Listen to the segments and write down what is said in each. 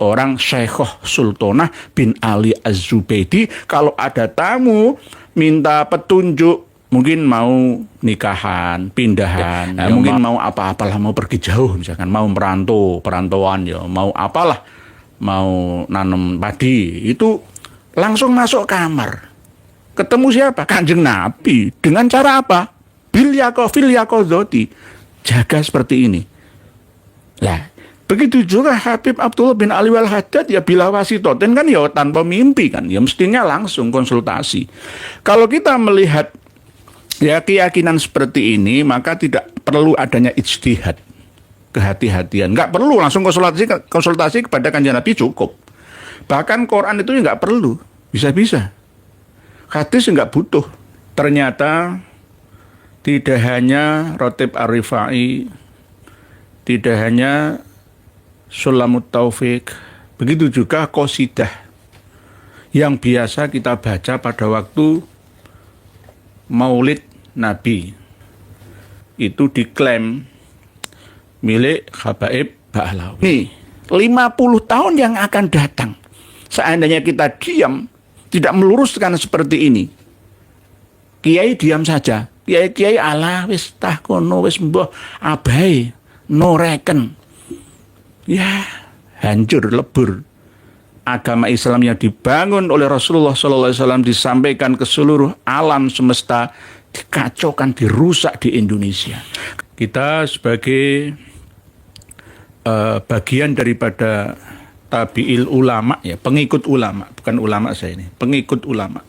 seorang Syekhoh Sultanah bin Ali Az-Zubaydi. Kalau ada tamu minta petunjuk, mungkin mau nikahan, pindahan, mungkin mau apa-apalah, mau pergi jauh, misalkan mau perantauan ya, mau apalah, mau nanam padi, itu langsung masuk kamar. Ketemu siapa? Kanjeng Nabi. Dengan cara apa? Fil yaqadzati. Jaga seperti ini. Lah, begitu juga Habib Abdullah bin Ali Wal-Haddad ya bila wasitoten kan ya tanpa mimpi kan. Ya mestinya langsung konsultasi. Kalau kita melihat ya keyakinan seperti ini, maka tidak perlu adanya ijtihad, kehati-hatian. Nggak perlu langsung konsultasi kepada Kanjeng Nabi, cukup. Bahkan Quran itu nggak perlu, bisa-bisa. Hadis nggak butuh. Ternyata tidak hanya Rotib Ar-Rifai, tidak hanya Sulamut Taufik, begitu juga qasidah yang biasa kita baca pada waktu Maulid Nabi. Itu diklaim milik Habaib Ba'alawi. Nih, 50 tahun yang akan datang, seandainya kita diam, tidak meluruskan seperti ini, kiai diam saja. Kiai ala wis tah kono wis mbah abai noreken. Ya, hancur lebur. Agama Islam yang dibangun oleh Rasulullah SAW disampaikan ke seluruh alam semesta, dikacaukan, dirusak di Indonesia. Kita sebagai bagian daripada tabi'il ulama, ya, pengikut ulama, bukan ulama saya ini, pengikut ulama,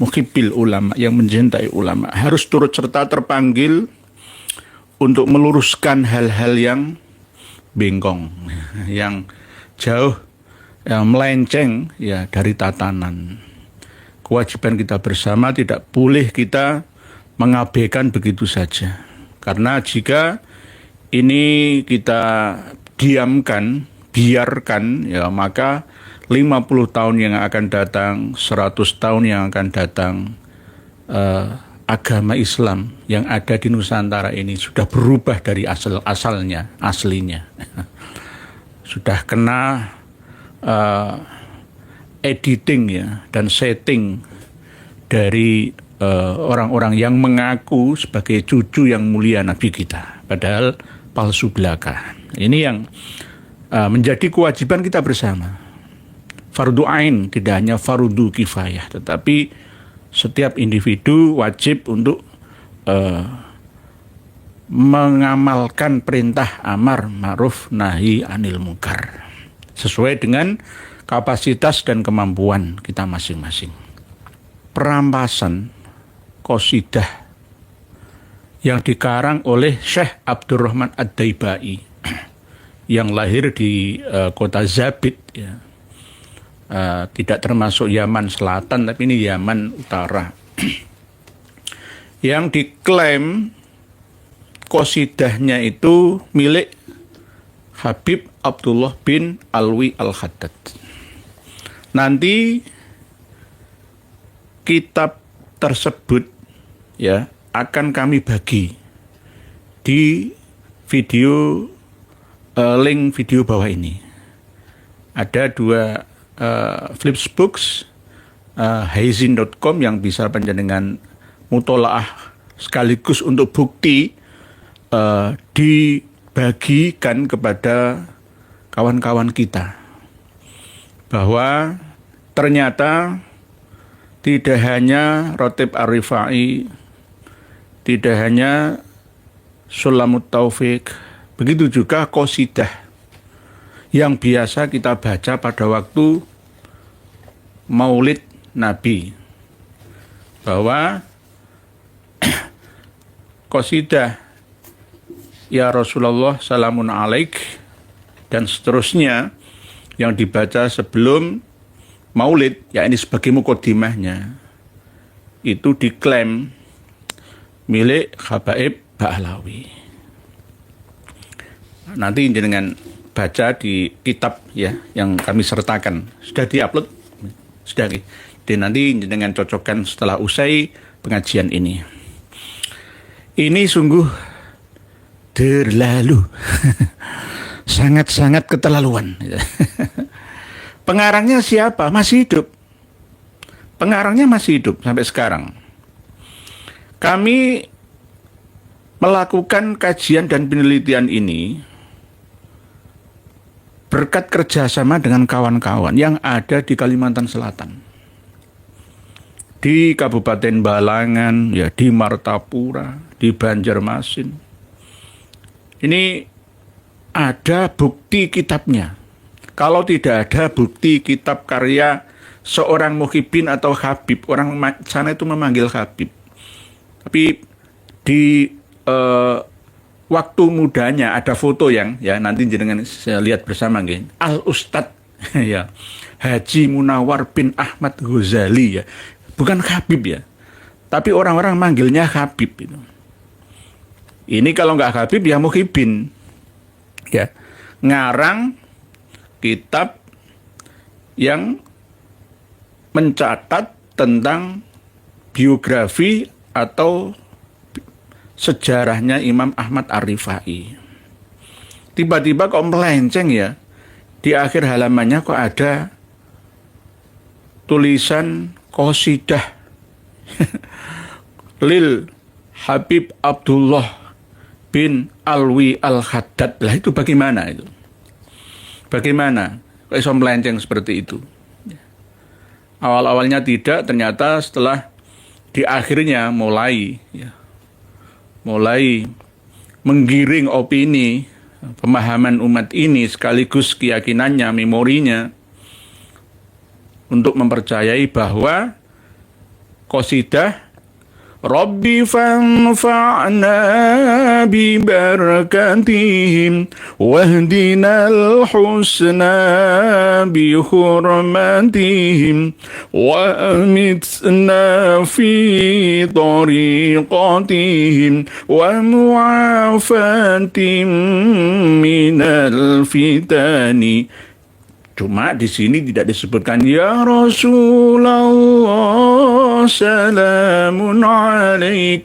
muhibbil ulama, yang mencintai ulama, harus turut serta terpanggil untuk meluruskan hal-hal yang bengkong, yang jauh, yang melenceng ya dari tatanan. Kewajiban kita bersama, tidak boleh kita mengabaikan begitu saja. Karena jika ini kita diamkan, biarkan, ya maka 50 tahun yang akan datang, 100 tahun yang akan datang, agama Islam yang ada di Nusantara ini sudah berubah dari aslinya. Sudah kena editing ya dan setting dari orang-orang yang mengaku sebagai cucu yang mulia Nabi kita, padahal palsu belaka. Ini yang menjadi kewajiban kita bersama. Fardu ain, tidak hanya fardu kifayah, tetapi setiap individu wajib untuk mengamalkan perintah amar ma'ruf nahi anil munkar sesuai dengan kapasitas dan kemampuan kita masing-masing. Perampasan qasidah yang dikarang oleh Syekh Abdurrahman Ad-Daibai yang lahir di kota Zabid, ya. Tidak termasuk Yaman Selatan, tapi ini Yaman Utara. Yang diklaim qasidahnya itu milik Habib Abdullah bin Alwi Al-Haddad. Nanti kitab tersebut ya akan kami bagi di video, link video bawah ini. Ada dua Flipsbooks, haizin.com yang bisa panjenengan mutolaah sekaligus untuk bukti, dibagikan kepada kawan-kawan kita bahwa ternyata tidak hanya Rotib Ar-Rifai, tidak hanya Sulamut Taufik, begitu juga qasidah yang biasa kita baca pada waktu Maulid Nabi, bahwa qasidah Ya Rasulullah salamun alaik dan seterusnya yang dibaca sebelum Maulid, ya ini sebagai mukaddimahnya, itu diklaim milik Habaib Ba'alawi. Nanti dengan baca di kitab ya yang kami sertakan, sudah diupload, sudah. Dan nanti dengan cocokkan setelah usai pengajian ini. Ini sungguh terlalu sangat-sangat keterlaluan. Pengarangnya siapa? Masih hidup. Pengarangnya masih hidup sampai sekarang. Kami melakukan kajian dan penelitian ini berkat kerjasama dengan kawan-kawan yang ada di Kalimantan Selatan. Di Kabupaten Balangan, ya, di Martapura, di Banjarmasin. Ini ada bukti kitabnya. Kalau tidak ada bukti kitab karya seorang Muhyiddin atau Habib, orang sana itu memanggil Habib. Tapi di waktu mudanya ada foto yang ya nanti jenengan saya lihat bersama nggih. Al Ustadz ya Haji Munawar bin Ahmad Ghazali ya. Bukan Habib ya. Tapi orang-orang manggilnya Habib itu. Ini kalau nggak Habib ya Muhyiddin. Ya. Ngarang kitab yang mencatat tentang biografi atau sejarahnya Imam Ahmad Ar-Rifai. Tiba-tiba kok melenceng ya. Di akhir halamannya kok ada tulisan qasidah Lil Habib Abdullah bin Alwi Al-Haddad. Lah itu bagaimana itu? Bagaimana? Kok bisa melenceng seperti itu? Awal-awalnya tidak, ternyata setelah di akhirnya mulai menggiring opini, pemahaman umat ini sekaligus keyakinannya, memorinya untuk mempercayai bahwa qasidah Rabbi fanfa'na bi barakatihim wahdinal husna bi hurmatihim wa amitna fi tariqatihim wa mu'afatim minal fitani. Cuma di sini tidak disebutkan ya Rasulullah salamun alaik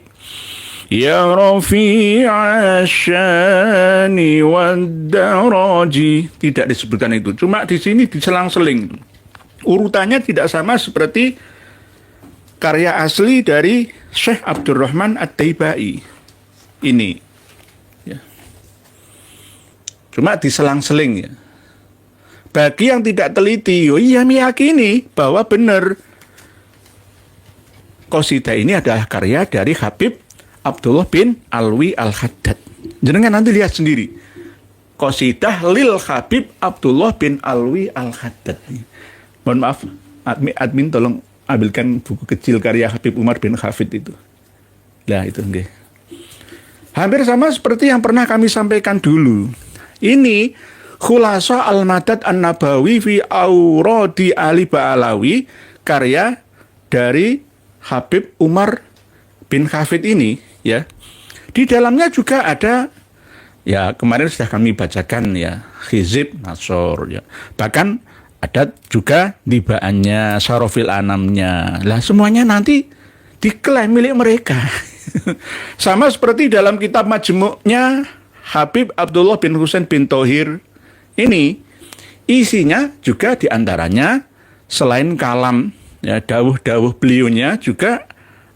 ya rafi'a syani wad daraji. Tidak disebutkan itu. Cuma di sini diselang-seling. Urutannya tidak sama seperti karya asli dari Syekh Abdurrahman At-Taibai. Ini. Ya. Cuma diselang-seling ya. Bagi yang tidak teliti, iya meyakini bahwa benar qasidah ini adalah karya dari Habib Abdullah bin Alwi Al-Haddad. Jangan nanti lihat sendiri. Qasidah Lil Habib Abdullah bin Alwi Al-Haddad. Mohon maaf, admin tolong ambilkan buku kecil karya Habib Umar bin Hafid itu. Nah itu enggak. Hampir sama seperti yang pernah kami sampaikan dulu. Ini Khulasa Al-Madad An-Nabawi fi Auradi Ali Ba'alawi, karya dari Habib Umar bin Hafid ini ya. Di dalamnya juga ada ya, kemarin sudah kami bacakan ya, Hizib Nasor ya. Bahkan ada juga dibaannya, Sarofil Anamnya. Lah semuanya nanti diklaim milik mereka. Sama seperti dalam kitab Majmu'nya Habib Abdullah bin Husain bin Thohir. Ini isinya juga diantaranya selain kalam ya, dawuh-dawuh beliaunya juga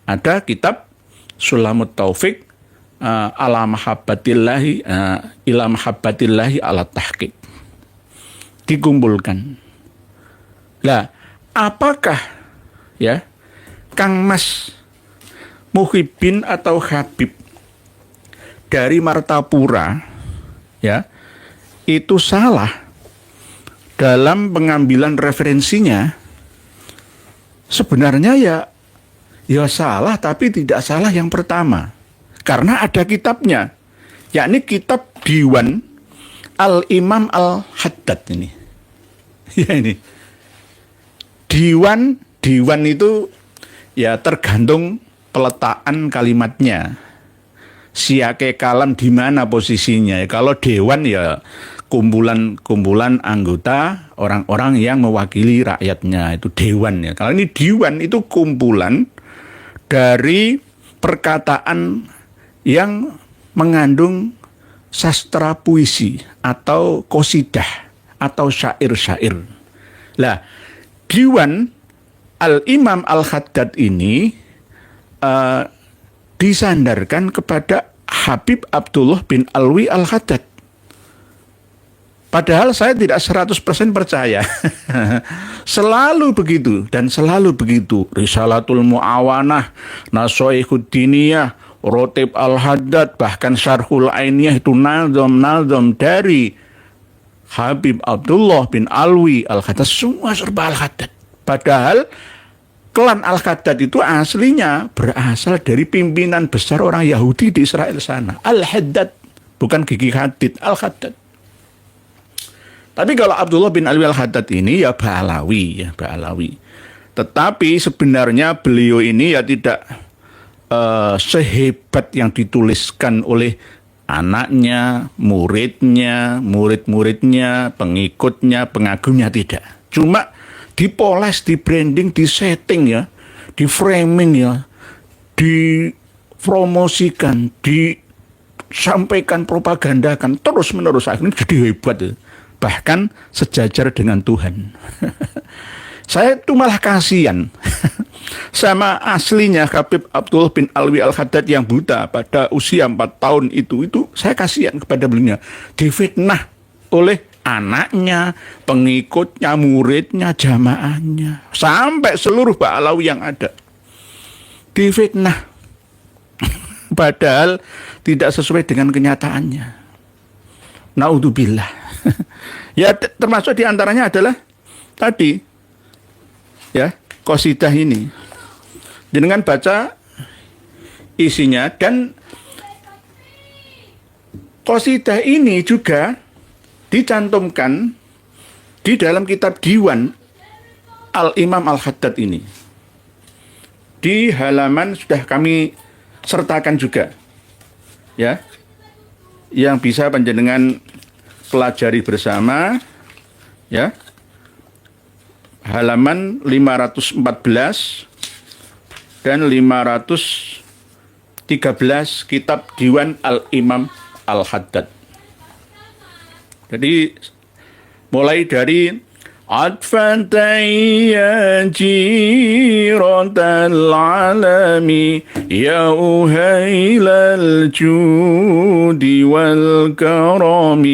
ada kitab Sulamut Taufik ala mahabbatillahi ila mahabbatillahi ala tahqiq. Dikumpulkan. Lah, apakah ya Kang Mas Muhyiddin atau Habib dari Martapura ya itu salah dalam pengambilan referensinya? Sebenarnya ya salah, tapi tidak salah yang pertama. Karena ada kitabnya, yakni kitab Diwan Al-Imam Al-Haddad ini. Ya ini. Diwan itu ya tergantung peletakan kalimatnya. Siake kalam di mana posisinya. Kalau dewan ya kumpulan anggota orang-orang yang mewakili rakyatnya, itu dewan ya. Kalau ini diwan itu kumpulan dari perkataan yang mengandung sastra puisi atau qasidah atau syair-syair. Lah, diwan Al-Imam Al-Haddad ini disandarkan kepada Habib Abdullah bin Alwi Al-Haddad. Padahal saya tidak 100% percaya. Selalu begitu dan selalu begitu. Risalatul Mu'awanah, Nasoihud Diniyah, Rotib Al-Haddad, bahkan Syarhul Ainiyah itu nazam dari Habib Abdullah bin Alwi Al-Haddad, semua serba Al-Haddad. Padahal klan Al-Haddad itu aslinya berasal dari pimpinan besar orang Yahudi di Israel sana. Al-Haddad, bukan Gigi Hadid, Al-Haddad. Tapi kalau Abdullah bin Alwi Al-Haddad ini ya Ba'alawi. Tetapi sebenarnya beliau ini ya tidak sehebat yang dituliskan oleh anaknya, muridnya, murid-muridnya, pengikutnya, pengagumnya, tidak. Cuma dipoles, di branding, di setting ya, di framing ya, dipromosikan, disampaikan, propagandakan terus menerus, akhirnya jadi hebat ya. Bahkan sejajar dengan Tuhan. Saya itu malah kasihan sama aslinya Habib Abdullah bin Alwi Al-Haddad yang buta pada usia 4 tahun itu saya kasihan kepada beliau. Difitnah oleh anaknya, pengikutnya, muridnya, jamaahnya, sampai seluruh Ba'alawi yang ada. Difitnah. Padahal tidak sesuai dengan kenyataannya. Naudzubillah. Ya, termasuk diantaranya adalah tadi ya, qasidah ini. Dengan baca isinya, dan qasidah ini juga dicantumkan di dalam kitab Diwan Al-Imam Al-Haddad ini. Di halaman sudah kami sertakan juga. Ya. Yang bisa panjenengan pelajari bersama, ya, halaman 514 dan 513 kitab Diwan Al-Imam Al-Haddad. Jadi mulai dari عطفة يا جيرة العالم يا أهيل الجود والكرم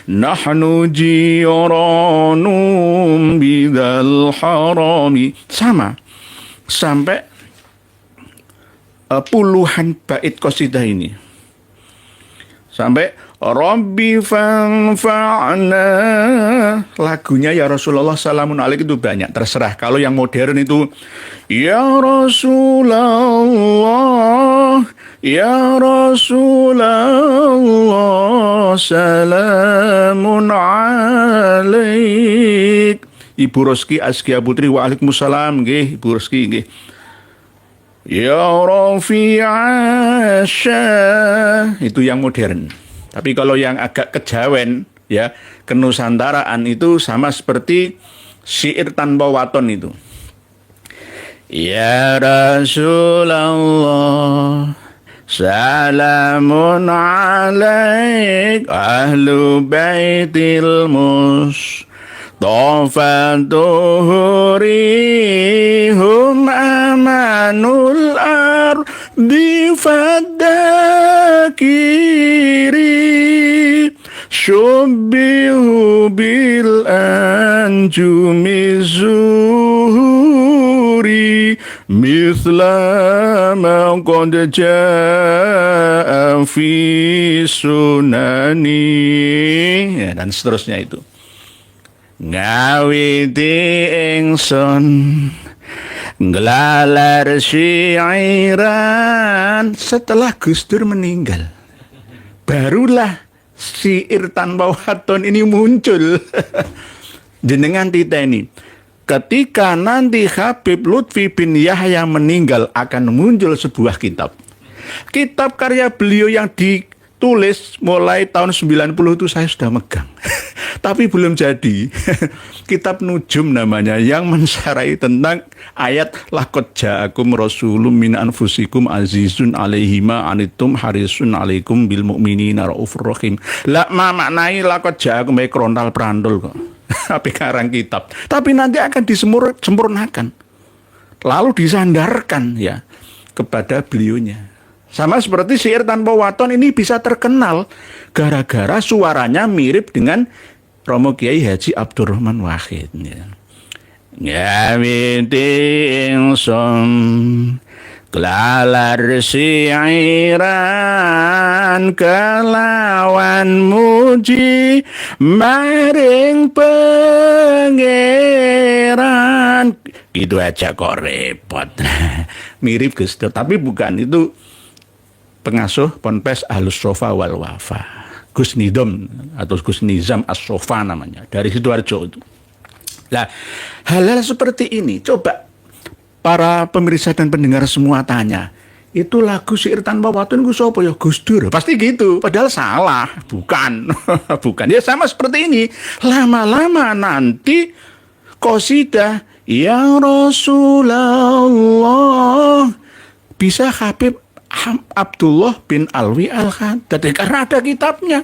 نحن جيران بذا الحرم. Sama sampai puluhan bait qasidah ini, sampai Rabbi fanfa'na. Lagunya ya Rasulullah salamun alaik itu banyak, terserah. Kalau yang modern itu ya Rasulullah, ya Rasulullah salamun alaik. Ibu Roski Askia Putri, waalaikumsalam nggih Ibu Roski nggih. Ya Rafi'asya, itu yang modern. Tapi kalau yang agak kejawen, ya, kenusantaraan itu sama seperti syair tanpa waton itu. Ya Rasulullah, salamun alaik ahlu baitil Mustafa tuhurihum amanul ardi fadakiri syubbihu bil anjumi zuhuri mithla ma qad jaa fi sunani, ya, dan seterusnya itu. Ngawiti ingsun ngelalar syairan setelah Gus Dur meninggal, barulah syair tanpa waton ini muncul. Jenengan titeni, ketika nanti Habib Lutfi bin Yahya meninggal akan muncul sebuah kitab karya beliau yang ditulis tulis mulai tahun 90 itu saya sudah megang. Tapi belum jadi. Kitab Nujum namanya, yang mensarai tentang ayat laqad ja'akum rasulun min anfusikum azizun 'alaihi ma anittum harisun 'alaikum bil mu'minina raufur rahim. Lah maknai laqad ja'akum krontal prandul kok. Tapi karang kitab. Tapi nanti akan disempurnakan. Lalu disandarkan ya kepada beliaunya. Sama seperti syair tanpa waton ini bisa terkenal gara-gara suaranya mirip dengan Romo Kiai Haji Abdurrahman Wahid. Ya miti ingsun kelalar syairan kelawan muji maring pangeran. Itu aja kok repot. Mirip Gus Dur, tapi bukan. Itu pengasuh Ponpes Ahlus Sofa wal Wafa, Gus Nidom atau Gus Nizam As-Sofa namanya, dari Sidoarjo itu. Nah, hal-hal seperti ini coba para pemirsa dan pendengar semua tanya, itu lagu syair tanpa waton Gus apa ya? Gus Dur. Pasti gitu, padahal salah. Bukan. Bukan. Ya sama seperti ini. Lama-lama nanti qasidah ya Rasulullah bisa Habib Abdullah bin Alwi Al-Haddad, karena ada kitabnya.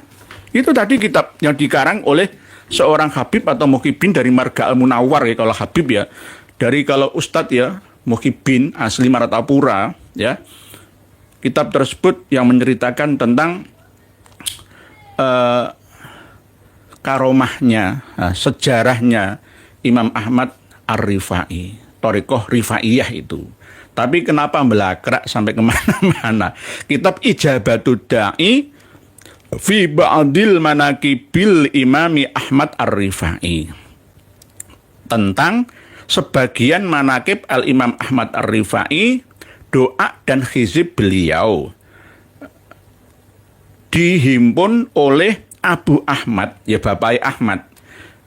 Itu tadi kitab yang dikarang oleh seorang Habib atau Muhyiddin dari Marga Al-Munawwar ya, kalau Habib ya. Dari kalau Ustadz ya, Muhyiddin asli Martapura ya. Kitab tersebut yang menceritakan tentang karomahnya, sejarahnya Imam Ahmad Ar-Rifai, Thariqah Rifaiyah itu. Tapi kenapa belakrak sampai kemana-mana? Kitab Ijabatud Da'i fi ba'dil manaqibil Imami Ahmad Ar-Rifai, tentang sebagian manaqib Al-Imam Ahmad Ar-Rifai, doa dan hizib beliau, dihimpun oleh Abu Ahmad, ya Bapak Ahmad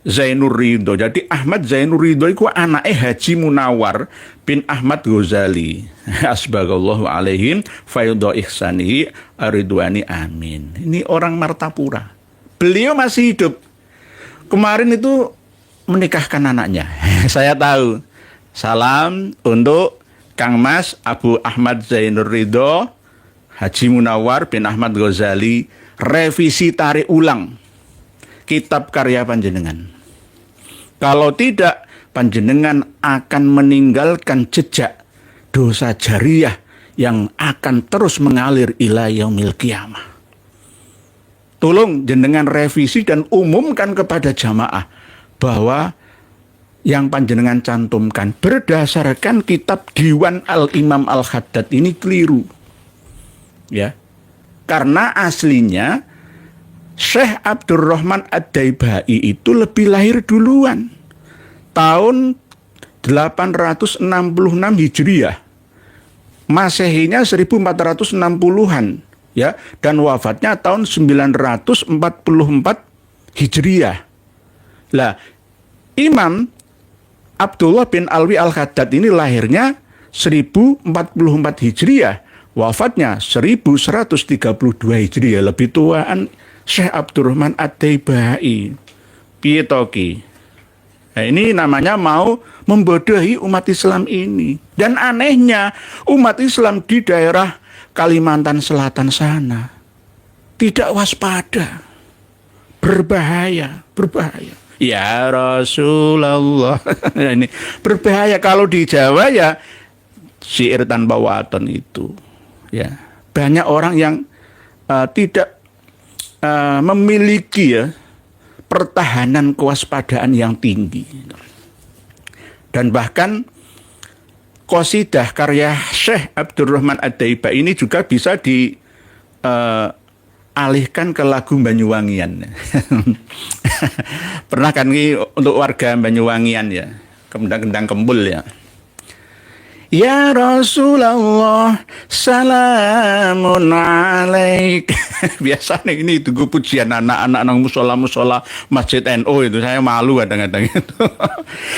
Zainur Ridho. Jadi Ahmad Zainur Ridho itu anaknya Haji Munawar bin Ahmad Ghazali. Asbagallahu alaihim fayudha ihsanihi aridwani amin. Ini orang Martapura. Beliau masih hidup. Kemarin itu menikahkan anaknya. Saya tahu. Salam untuk Kang Mas Abu Ahmad Zainur Ridho, Haji Munawar bin Ahmad Ghazali, revisi tarik ulang kitab karya panjenengan. Kalau tidak, panjenengan akan meninggalkan jejak dosa jariyah yang akan terus mengalir ila yaumil qiyamah. Tolong jenengan revisi dan umumkan kepada jamaah bahwa yang panjenengan cantumkan berdasarkan kitab Diwan Al-Imam Al-Haddad ini keliru. Ya. Karena aslinya Syekh Abdurrahman Ad-Daibai itu lebih lahir duluan, tahun 866 Hijriah, Masehinya 1460-an ya, dan wafatnya tahun 944 Hijriah. Lah, Imam Abdullah bin Alwi Al-Haddad ini lahirnya 1044 Hijriah, wafatnya 1132 Hijriah, lebih tuaan Syekh Abdurrahman Ad-Daibai. Piye toki? Nah, ini namanya mau membodohi umat Islam ini. Dan anehnya umat Islam di daerah Kalimantan Selatan sana tidak waspada. Berbahaya, berbahaya. Ya Rasulullah. Ini berbahaya. Kalau di Jawa ya syair tanpa waton itu. Ya, banyak orang yang tidak memiliki ya pertahanan kewaspadaan yang tinggi. Dan bahkan qasidah karya Syekh Abdurrahman Ad-Daibai ini juga bisa dialihkan ke lagu Banyuwangian. Pernah kan ini untuk warga Banyuwangian ya, kendang-kendang kembul ya. Ya Rasulullah, salamun alaik. Biasanya ini tunggu pujian anak-anak nang musola-musola Masjid NU itu. Saya malu kadang-kadang itu.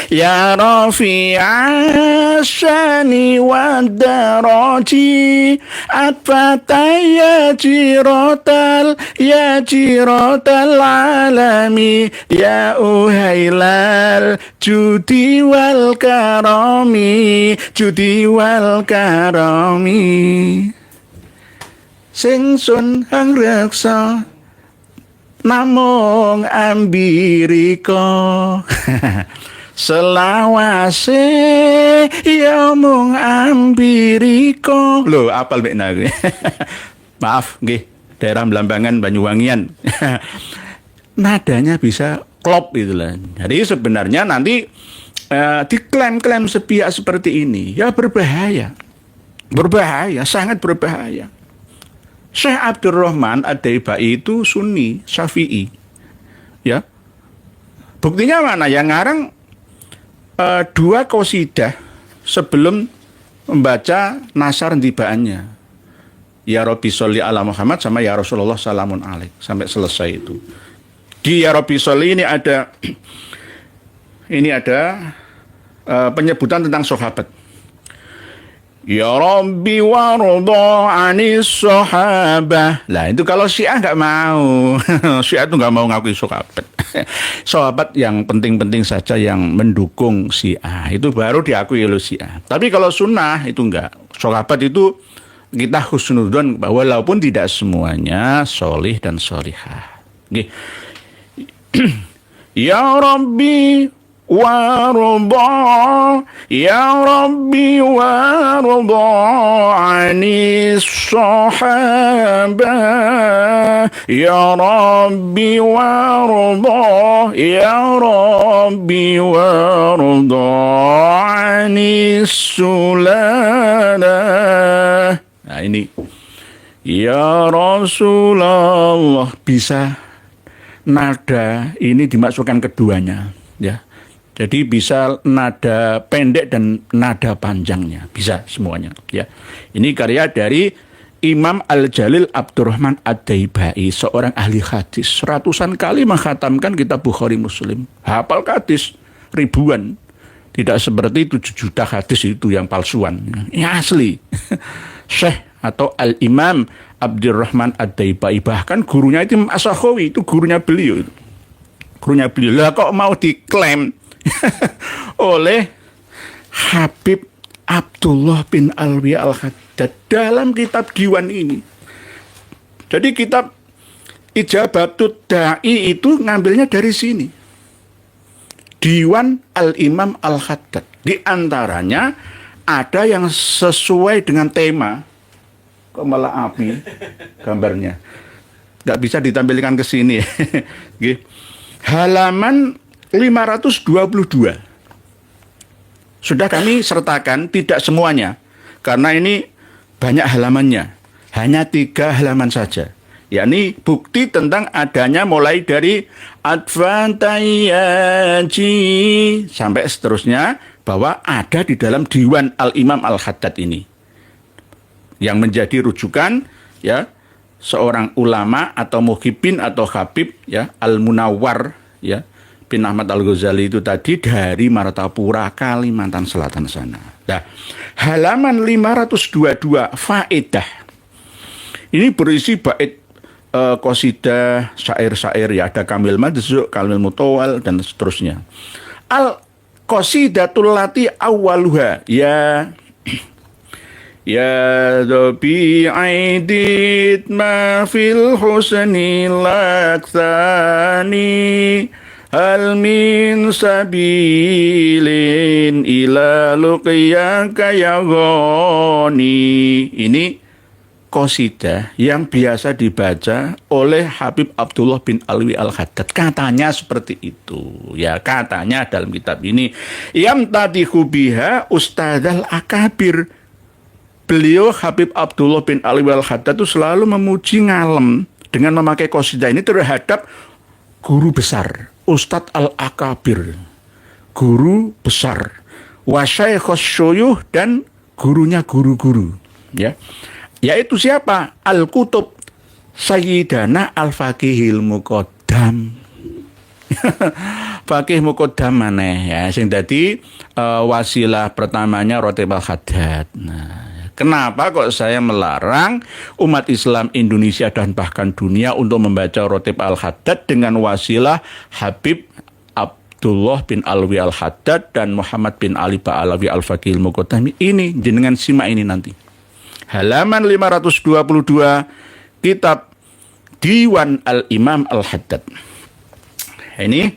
Ya Rafi'asyani wa daraji atfatai ya jirotal alami ya uhailal judi wal karami sing sun hang reksa namung ambirika selawase ya mung ambirika lho apal mek nang maaf nggih daerah Blambangan Banyuwangian nadanya bisa klop gitu lah. Jadi sebenarnya nanti diklaim-klaim sepihak seperti ini ya berbahaya, sangat berbahaya. Syekh Abdurrahman Ad-Daibai itu Sunni Syafi'i, ya. Buktinya mana? Yang ngarang 2 qasidah sebelum membaca nasar tibaannya. Ya Rabbi sholli ala Muhammad sama Ya Rasulullah salamun alaik sampai selesai itu. Di Ya Rabbi sholli ini ada penyebutan tentang sahabat. Ya Rabbi warda anis sahabah. Lah itu kalau Syiah nggak mau. Syiah itu nggak mau ngakui sahabat. Sahabat yang penting-penting saja yang mendukung Syiah itu baru diakui oleh Syiah. Tapi kalau sunnah itu enggak. Sahabat itu kita husnudzon bahwa walaupun tidak semuanya solih dan solihah. Ya Rabbi warda ya Rabbi warda anis sahabah ya Rabbi warda ya Rabbi warda anis sulana. Nah ini ya Rasulullah bisa nada ini dimasukkan keduanya ya. Jadi bisa nada pendek dan nada panjangnya, bisa semuanya ya. Ini karya dari Imam Al-Jalil Abdurrahman Ad-Daibai, seorang ahli hadis, ratusan kali mengkhatamkan kitab Bukhari Muslim, hafal hadis ribuan. Tidak seperti 7 juta hadis itu yang palsuan. Ini asli. Syekh atau Al-Imam Abdurrahman Ad-Daibai, bahkan gurunya itu As-Sakhawi, itu gurunya beliau. Gurunya beliau. Lah kok mau diklaim oleh Habib Abdullah bin Alwi Al-Haddad dalam kitab Diwan ini. Jadi kitab Ijabatut Da'i itu ngambilnya dari sini. Diwan Al-Imam Al-Haddad. Di antaranya ada yang sesuai dengan tema. Kok malah api gambarnya. Nggak bisa ditampilkan ke sini. Halaman 522. Sudah kami sertakan, tidak semuanya. Karena ini banyak halamannya. Hanya 3 halaman saja. Yakni bukti tentang adanya mulai dari Advantayaji sampai seterusnya bahwa ada di dalam Diwan Al-Imam Al-Haddad ini. Yang menjadi rujukan ya seorang ulama atau muhibbin atau habib ya Al-Munawwar ya bin Ahmad Al-Ghazali itu tadi dari Martapura, Kalimantan Selatan sana. Nah, halaman 522 faedah. Ini berisi bait qasidah, syair-syair ya, ada Kamil Madzuk, Kamil Mutawal dan seterusnya. Al-qasidatul lati awwaluha ya Rabbi aidit ma fil husni laksani hal min sabilin ila luqiyaka ya ghani. Ini qasidah yang biasa dibaca oleh Habib Abdullah bin Alwi Al-Haddad. Katanya seperti itu. Ya, katanya dalam kitab ini. Yamtadihu biha ustadzal akabir. Beliau Habib Abdullah bin Alwi Al-Haddad itu selalu memuji ngalem dengan memakai qasidah ini terhadap guru besar, Ustadz Al-Akabir, guru besar, wa syaikhus syuyuh dan gurunya guru-guru, ya. Yaitu siapa? Al-Kutub Sayyidana Al-Faqihil Muqaddam. Faqih Muqaddam maneh ya, sing dadi wasilah pertamanya Rotib Al-Haddad. Nah, kenapa kok saya melarang umat Islam Indonesia dan bahkan dunia untuk membaca Rotib Al-Haddad dengan wasilah Habib Abdullah bin Alwi Al-Haddad dan Muhammad bin Ali Ba'alawi Al-Faqihil Muqaddam? Ini jenengan simak ini nanti. Halaman 522 kitab Diwan Al-Imam Al-Haddad. Ini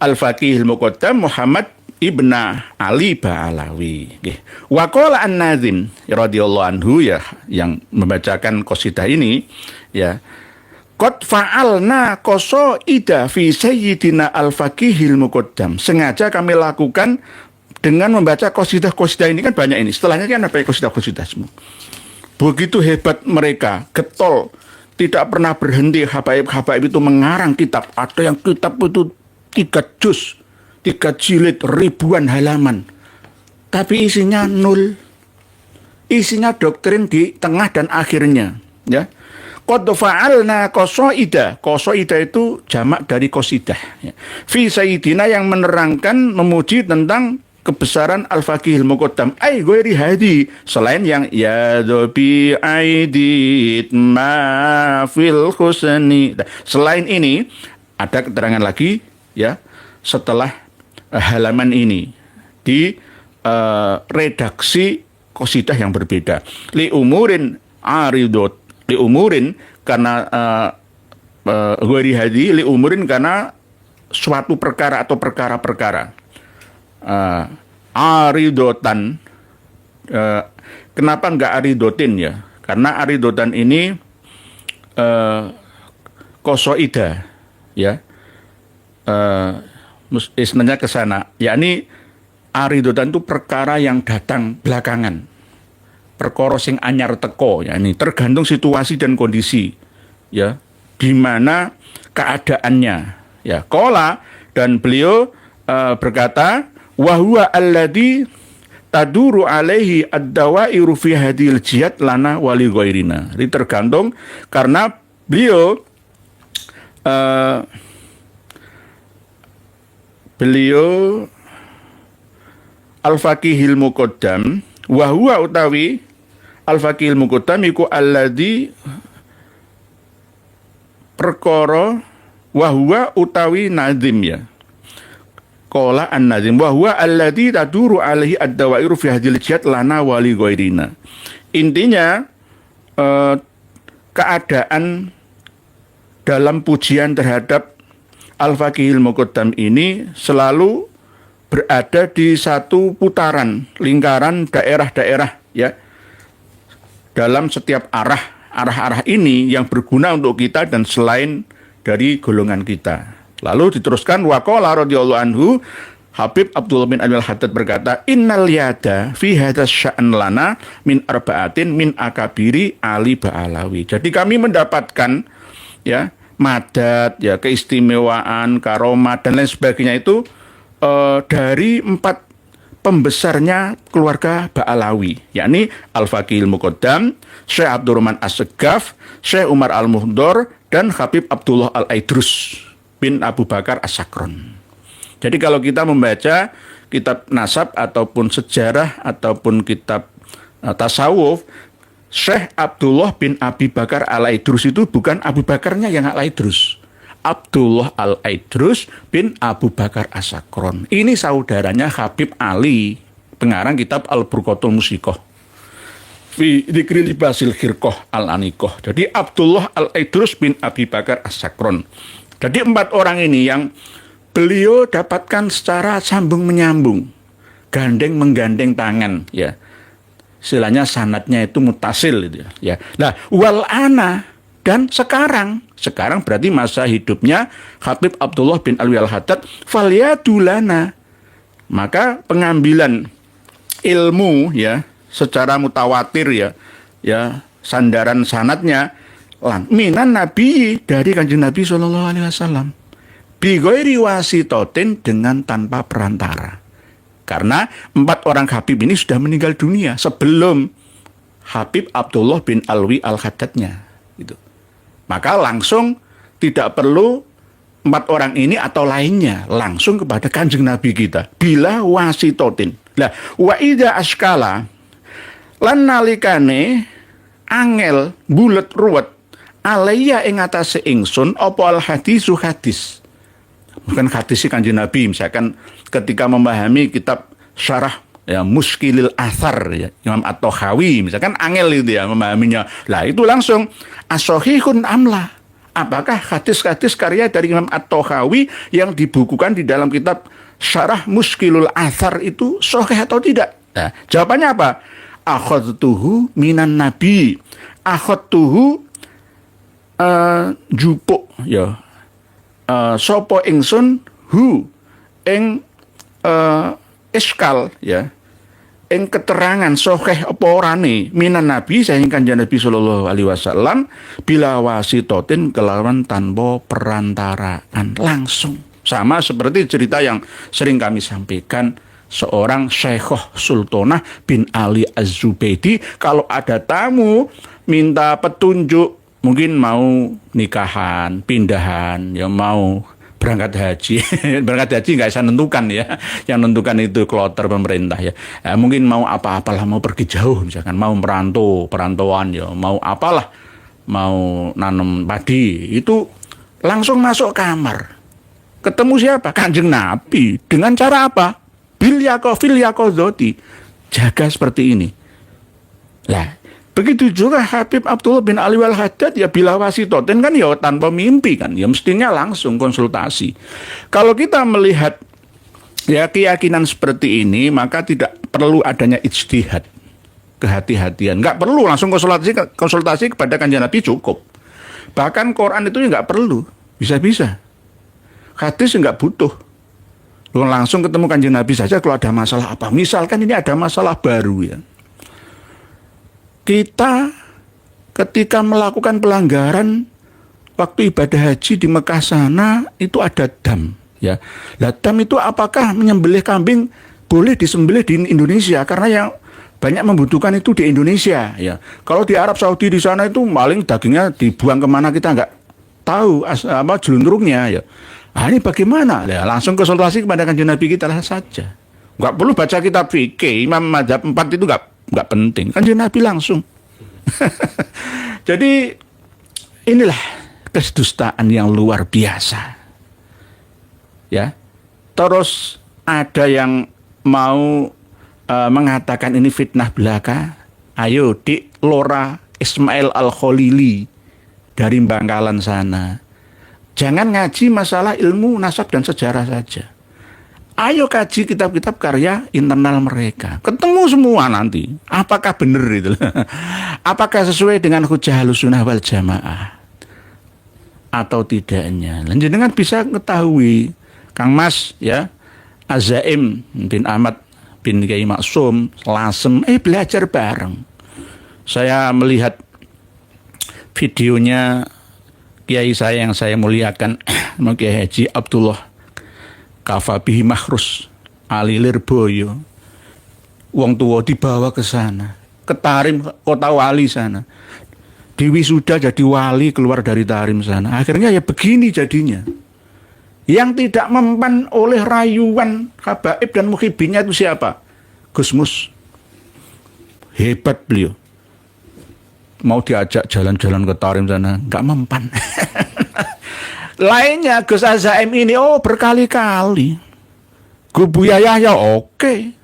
Al-Faqihil Muqaddam Muhammad Ibn Ali Ba'alawi. Wa qala An-Nazim radhiyallahu anhu, ya, yang membacakan qasidah ini, ya. Qad fa'alna qasaida fi sayyidina Al-Faqihil Muqaddam. Sengaja kami lakukan dengan membaca qasidah-qasidah ini, kan banyak ini. Setelahnya kan ada qasidah-qasidah semua. Begitu hebat mereka, getol, tidak pernah berhenti. Habaib itu mengarang kitab. Ada yang kitab itu 3 juz, 3 jilid, ribuan halaman. Tapi isinya nol. Isinya doktrin di tengah dan akhirnya. Ya. Qad fa'alna qasaida. Qasaida itu jamak dari qasidah. Ya. Fi sayyidina, yang menerangkan, memuji tentang kebesaran Al-Faqihil Muqaddam. Ai ghairi hadi, selain yang ya dobi aidit ma fil husni. Selain ini ada keterangan lagi, ya, setelah halaman ini di redaksi qasidah yang berbeda. Li umurin aridot, li umurin karena ghairi hadi, li umurin karena suatu perkara atau perkara-perkara. Aridotan, kenapa enggak aridotin, ya? Karena aridotan ini kosoida, ya, istilahnya ke sana, yakni aridotan itu perkara yang datang belakangan, perkara sing anyar teko, ya, ini tergantung situasi dan kondisi, ya, di mana keadaannya, ya. Qala, dan beliau berkata, wa huwa alladhi taduru alaihi ad-dawairu fi hadhil jihad lana wa li ghairina. Ini tergantung karena beliau Al-Faqihil Muqaddam, wa huwa utawi Al-Faqihil Muqaddam iku alladhi perkara, wa huwa utawi nazim, ya. Qala An-Nazim wa huwa alladzi taduru alaihi ad-dawairu fi hadhil jihad lana wa li ghairina. Intinya keadaan dalam pujian terhadap Al-Faqihil Muqaddam ini selalu berada di satu putaran lingkaran daerah-daerah, ya, dalam setiap arah-arah ini yang berguna untuk kita dan selain dari golongan kita. Lalu diteruskan, waqala radhiyallahu anhu, Habib Abdullah bin Alwi Al-Haddad berkata, innal yada fi hadzal sya'n lana min arba'atin min akabiri Ali Ba'alawi. Jadi kami mendapatkan, ya, madad, ya, keistimewaan, karomat dan lain sebagainya itu dari 4 pembesarnya keluarga Ba'alawi, yakni Al-Faqihil Muqaddam, Syekh Abdurrahman As-Segaf, Syekh Umar Al-Muhdor, dan Habib Abdullah Al-Aidrus bin Abu Bakar As-Sakron. Jadi kalau kita membaca kitab nasab ataupun sejarah ataupun kitab tasawuf, Syekh Abdullah bin Abi Bakar Al-Aidrus itu bukan Abu Bakarnya yang Al-Aidrus. Abdullah Al-Aidrus bin Abu Bakar As-Sakron. Ini saudaranya Habib Ali, pengarang kitab Al-Burqatul Musiqah fi dzikri libasil khirqah al-aniqah. Jadi Abdullah Al-Aidrus bin Abi Bakar As-Sakron. Jadi 4 orang ini yang beliau dapatkan secara sambung menyambung, gandeng menggandeng tangan, ya. Istilahnya sanadnya itu mutasil, gitu, ya. Nah, wal ana, dan sekarang berarti masa hidupnya Habib Abdullah bin Alwi Al-Haddad, falyadulana, maka pengambilan ilmu, ya, secara mutawatir, ya, sandaran sanadnya minan Nabi, dari Kanjeng Nabi sallallahu alaihi wasallam, bi ghairi wasitotin, dengan tanpa perantara. Karena 4 orang Habib ini sudah meninggal dunia sebelum Habib Abdullah bin Alwi Al-Haddadnya. Gitu. Maka langsung tidak perlu 4 orang ini atau lainnya, langsung kepada Kanjeng Nabi kita. Bila wasitotin. Lah, wa idza askala lan nalikane angel bulet ruwet alaiya ing atase ingsun apa al hadisu hadis. Bukan hadis Kanjeng Nabi, misalkan ketika memahami kitab syarah ya Muskilil Athar ya Imam At-Tahawi, misalkan angel itu ya memahaminya. Lah itu langsung as-sahihun amla. Apakah hadis-hadis karya dari Imam At-Tahawi yang dibukukan di dalam kitab Syarah Muskilul Athar itu sahih atau tidak? Nah, jawabannya apa? Akhadtuhu minan nabi. Akhadtuhu jupuk ya. Sopo ingsun hu ing iskal ya. Ing keterangan sahih apa orane minan nabi saking Kanjeng Nabi sallallahu alaihi wasallam bila wasitotin kelawan tanpa perantaraan langsung. Sama seperti cerita yang sering kami sampaikan seorang Syekhoh Sultanah bin Ali Az-Zubaidi kalau ada tamu minta petunjuk mungkin mau nikahan, pindahan, ya mau berangkat haji. Berangkat haji nggak bisa nentukan ya. Yang nentukan itu kloter pemerintah ya. Mungkin mau apa-apalah, mau pergi jauh misalkan, mau merantau, perantauan ya, mau apalah, mau nanam padi, itu langsung masuk kamar. Ketemu siapa? Kanjeng Nabi. Dengan cara apa? Fil yaqadzati. Jaga seperti ini. Lah, begitu juga Habib Abdullah bin Ali Al-Haddad ya bila wasitoten kan ya tanpa mimpi kan. Ya mestinya langsung konsultasi. Kalau kita melihat ya keyakinan seperti ini, maka tidak perlu adanya ijtihad. Kehati-hatian. Nggak perlu langsung konsultasi kepada Kanjeng Nabi cukup. Bahkan Quran itu nggak perlu. Bisa-bisa. Hadis nggak butuh. Langsung ketemu Kanjeng Nabi saja kalau ada masalah apa. Misalkan ini ada masalah baru ya. Kita ketika melakukan pelanggaran waktu ibadah haji di Mekah sana itu ada dam ya. Lah dam itu apakah menyembelih kambing boleh disembelih di Indonesia karena yang banyak membutuhkan itu di Indonesia ya. Kalau di Arab Saudi di sana itu paling dagingnya dibuang kemana kita nggak tahu apa jelunturungnya ya. Ah ini bagaimana? Ya, langsung konsultasi kepada Kanjeng Nabi kita lah saja. Nggak perlu baca kitab fikih, Imam Madzhab 4 itu nggak penting. Kanjeng Nabi langsung. Jadi inilah kedustaan yang luar biasa. Ya. Terus ada yang mau mengatakan ini fitnah belaka. Ayo di Lora Ismail Al-Khalili dari Bangkalan sana. Jangan ngaji masalah ilmu nasab dan sejarah saja. Ayo kaji kitab-kitab karya internal mereka. Ketemu semua nanti. Apakah benar itu? Apakah sesuai dengan hujjah Ahlussunnah wal Jamaah atau tidaknya? Lanjut dengan bisa ketahui Kang Mas ya, Azaim bin Ahmad bin Kiai Maksum Lasem belajar bareng. Saya melihat videonya kiai saya yang saya muliakan, Kiai Haji Abdullah Kafabihi Makhrus Ali Lirboyo. Wong tua dibawa ke sana, ke Tarim, kota wali sana. Di wisuda jadi wali keluar dari Tarim sana. Akhirnya ya begini jadinya. Yang tidak mempan oleh rayuan habaib dan muhibinnya itu siapa? Gus Mus. Hebat beliau. Mau diajak jalan-jalan ke Tarim sana, nggak mempan. Lainnya Gus Azaim ini, berkali-kali. Gubu Yahya, oke.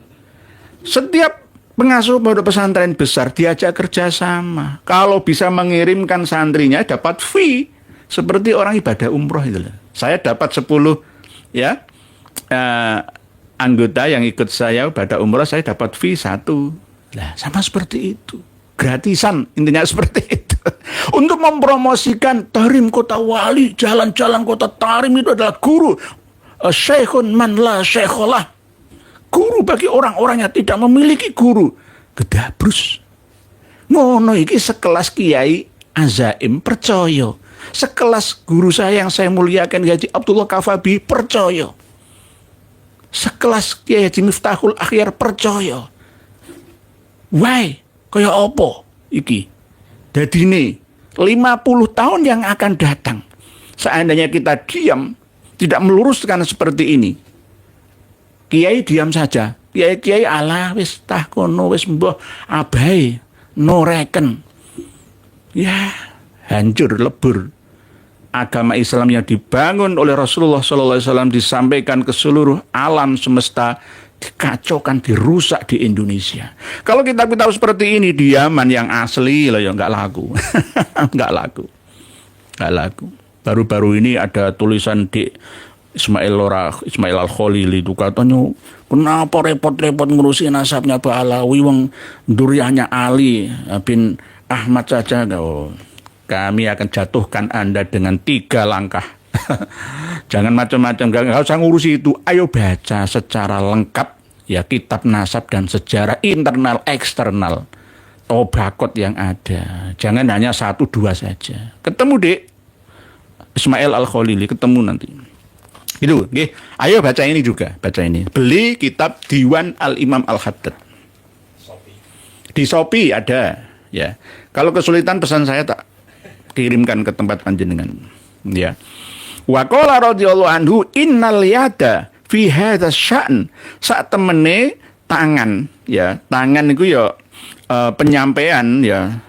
Setiap pengasuh pondok pesantren besar diajak kerjasama. Kalau bisa mengirimkan santrinya dapat fee. Seperti orang ibadah umroh itu. Saya dapat 10 ya anggota yang ikut saya ibadah umroh, saya dapat fee 1. Lah, sama seperti itu. Gratisan, intinya seperti itu. Untuk mempromosikan Tarim kota wali, jalan-jalan kota Tarim itu adalah guru. Syekhun man la syekholah. Guru bagi orang-orang yang tidak memiliki guru. Gedabrus. Ngono iki sekelas Kiai Azaim percaya. Sekelas guru saya yang saya muliakan Haji Abdullah Kafabi percaya. sekelas Kiai Haji Miftahul Akhyar percaya. Why? Kaya apa iki? Dadine 50 tahun yang akan datang, seandainya kita diam, tidak meluruskan seperti ini, kiai diam saja. Kiai ala wis tah kono wis mbah abai no reken. Ya, hancur lebur. Agama Islam yang dibangun oleh Rasulullah SAW disampaikan ke seluruh alam semesta, dikacaukan, dirusak di Indonesia. Kalau kitab-kitab seperti ini di Yaman yang asli lah ya nggak laku. nggak laku. Baru-baru ini ada tulisan di Ismail Al-Khalili itu katanya, kenapa repot-repot ngurusi nasabnya Mbah Alawi, wong duriannya Ali bin Ahmad saja. Oh, kami akan jatuhkan Anda dengan 3 langkah. Jangan macam-macam, nggak usah ngurusi itu. Ayo baca secara lengkap ya kitab nasab dan sejarah internal eksternal Tobakot yang ada. Jangan hanya 1-2 saja. Ketemu dek Ismail Al-Khalili, ketemu nanti. Itu, okay. Ayo baca ini juga, baca ini. Beli kitab Diwan Al-Imam Al-Haddad. Di Shopee ada, ya. Kalau kesulitan pesan saya tak kirimkan ke tempat panjenengan, ya. Wa qala radhiyallahu anhu innal yada fi hadzal sya'n, sak temene tangan, ya. Tangan itu ya penyampaian, ya,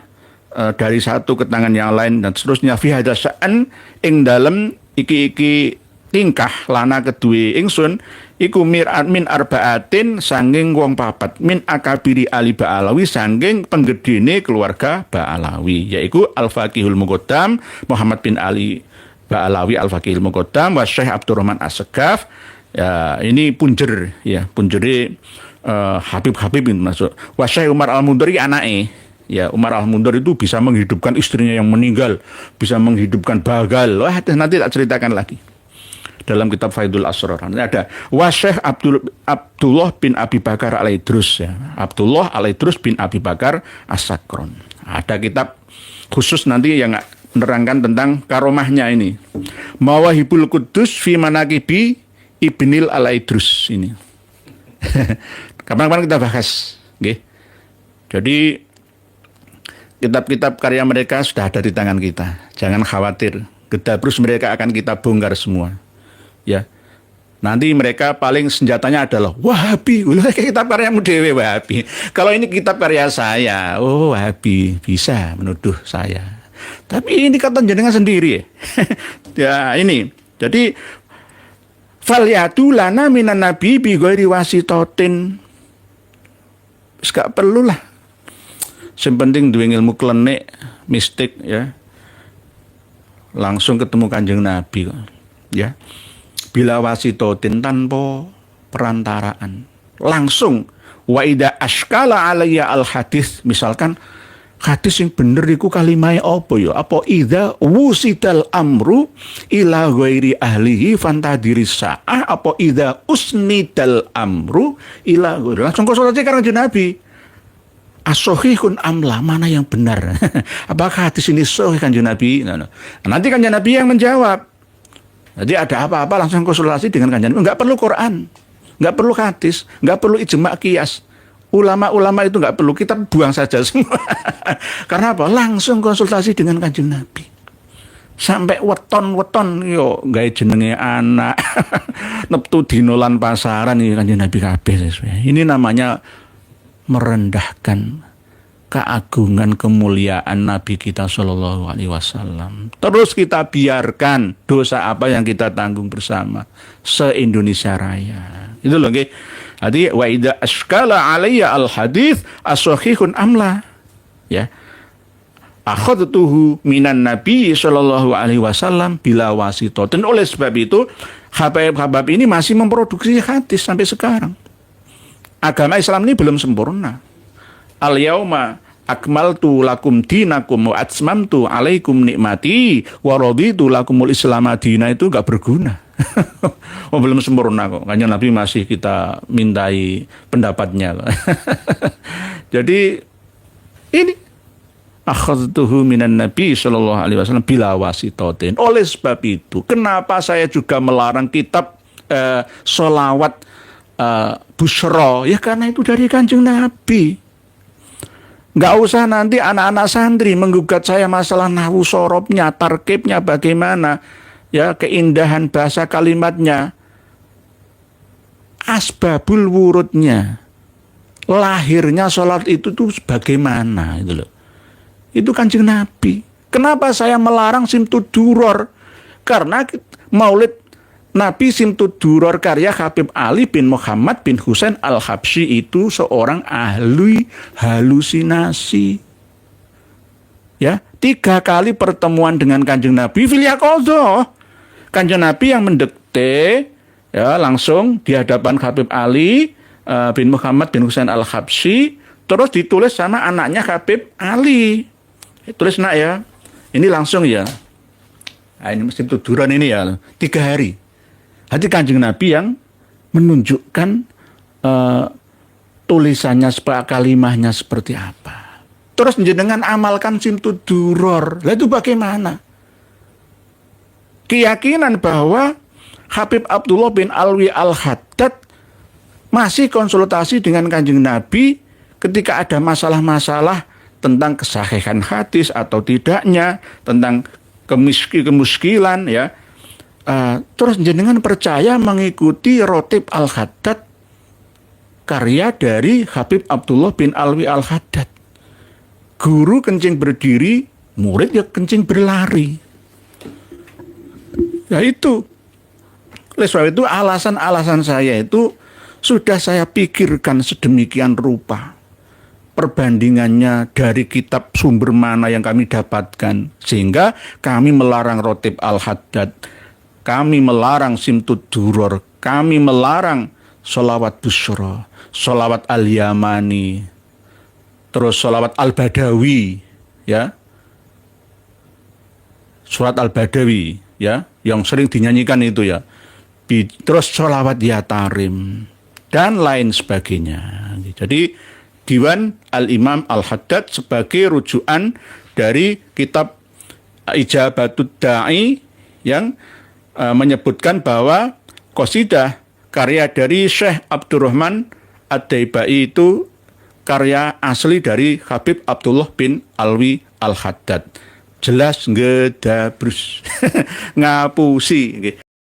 dari satu ke tangan yang lain dan seterusnya. Fi hadzal sya'n ing dalem iki tingkah lana kedue ingsun iku min arbaatin sanging wong papat min akabiri ali Ba'alawi sanging penggedene keluarga Ba'alawi, yaiku Al-Faqihul Muqaddam Muhammad bin Ali Ba'alawi Al-Faqihul Muqaddam wa Syekh Abdurrahman As-Segaf. Ya, ini punjer, ya, punjere Habib ini masuk. Wa Syekh Umar Al-Mundari anake. Ya, Umar Al-Mundari itu bisa menghidupkan istrinya yang meninggal, bisa menghidupkan bagal. Wah, nanti tak ceritakan lagi. Dalam kitab Faidul Asrar ada Wasyekh Abdullah bin Abi Bakar Al-Idrus, ya. Abdullah Al-Idrus bin Abi Bakar As-Sakron. Ada kitab khusus nanti yang menerangkan tentang karomahnya ini. Mawahibul Qudus fi Manaqibi Ibnil Al-Idrus ini. Kapan-kapan kita bahas, okay? Jadi kitab-kitab karya mereka sudah ada di tangan kita. Jangan khawatir, gedabrus mereka akan kita bongkar semua. Ya, nanti mereka paling senjatanya adalah Wahabi. Kitab karyamu dewe Wahabi. Kalau ini kitab karya saya, oh Wahabi bisa menuduh saya. Tapi ini kata jenengan sendiri. Ya ini. Jadi falyatu lana minan nabi bi ghairi wasitatin. Gak perlulah. Yang penting duwe ilmu klenik, mistik, ya. Langsung ketemu Kanjeng Nabi, ya. Bila wasitotin, tanpa perantaraan, langsung. Wa idza ashkala alayya al hadis, misalkan hadis yang bener iku kalimah apa ya? Apa idza wusidal amru ila ghairi ahlihi fantadiris sa'ah, apa idza usnidal amru ila ghairi. Langsung konsultasi karo Nabi. As-sahihun amla, mana yang benar? Apakah hadis ini sahih Kanjeng Nabi? Nah, nanti Kanjeng Nabi yang menjawab. Jadi ada apa-apa langsung konsultasi dengan Kanjeng Nabi. Enggak perlu Quran, enggak perlu hadis, enggak perlu ijma' qiyas. Ulama-ulama itu enggak perlu, kita buang saja semua. Karena apa? Langsung konsultasi dengan Kanjeng Nabi. Sampai weton-weton yo gawe jenenge anak. Neptu dinolan pasaran iki Kanjeng Nabi kabeh. Ini namanya merendahkan keagungan kemuliaan Nabi kita Shallallahu Alaihi Wasallam. Terus kita biarkan dosa apa yang kita tanggung bersama se-Indonesia Raya. Itu loh, okay? Jadi wa idza ashkala alayya al hadits as-sahihun amla, ya. Akhadtuhu minan Nabi Shallallahu Alaihi Wasallam bila wasito. Dan oleh sebab itu Habib ini masih memproduksi hadis sampai sekarang. Agama Islam ini belum sempurna. Al-yauma akmaltu lakum dinakum wa atmamtu alaikum nikmati wa raditu lakumul islam madina, itu enggak berguna. Oh, belum sempurna kok. Kanjeng Nabi masih kita mintai pendapatnya. Jadi ini akhadtuhu minan Nabi sallallahu alaihi wasallam bila wasitatin. Oleh sebab itu, kenapa saya juga melarang kitab sholawat Busyra, ya karena itu dari Kanjeng Nabi. Nggak usah nanti anak-anak santri menggugat saya masalah nahwu sorobnya, tarkibnya bagaimana, ya keindahan bahasa kalimatnya, asbabul wurudnya, lahirnya sholat itu tuh bagaimana itu loh. Itu Kanjeng Nabi. Kenapa saya melarang Simtud Duror? Karena Maulid Nabi Simtud Duror karya Habib Ali bin Muhammad bin Husain Al-Habsyi itu seorang ahli halusinasi. Ya, 3 kali pertemuan dengan Kanjeng Nabi fil yaqadhah. Kanjeng Nabi yang mendekte ya langsung di hadapan Habib Ali bin Muhammad bin Husain Al-Habsyi, terus ditulis sama anaknya Habib Ali. Tulis nak ya. Ini langsung ya. Nah, ini mesti tuduran ini ya. 3 hari. Hati Kanjeng Nabi yang menunjukkan tulisannya, kalimahnya seperti apa. Terus jenengan amalkan Simtud Duror. Lah itu bagaimana? Keyakinan bahwa Habib Abdullah bin Alwi Al-Haddad masih konsultasi dengan Kanjeng Nabi ketika ada masalah-masalah tentang kesahihan hadis atau tidaknya, tentang kemuskilan ya. Terus jenengan percaya mengikuti Rotib Al-Haddad karya dari Habib Abdullah bin Alwi Al-Haddad. Guru kencing berdiri, murid ya kencing berlari. Ya itu. Oleh sebab itu alasan-alasan saya itu sudah saya pikirkan sedemikian rupa. Perbandingannya dari kitab sumber mana yang kami dapatkan. Sehingga kami melarang Rotib Al-Haddad. Kami melarang Simtud Duror, kami melarang sholawat Busyra, sholawat Al-Yamani, terus sholawat Al-Badawi, ya, surat Al-Badawi, ya, yang sering dinyanyikan itu ya, terus sholawat Ya Tarim, dan lain sebagainya. Jadi Diwan Al-Imam Al-Haddad sebagai rujukan dari kitab Ijabatud Da'i yang menyebutkan bahwa qasidah karya dari Syekh Abdurrahman Ad-Daibai itu karya asli dari Habib Abdullah bin Alwi Al-Haddad. Jelas ngedabrus ngapusi.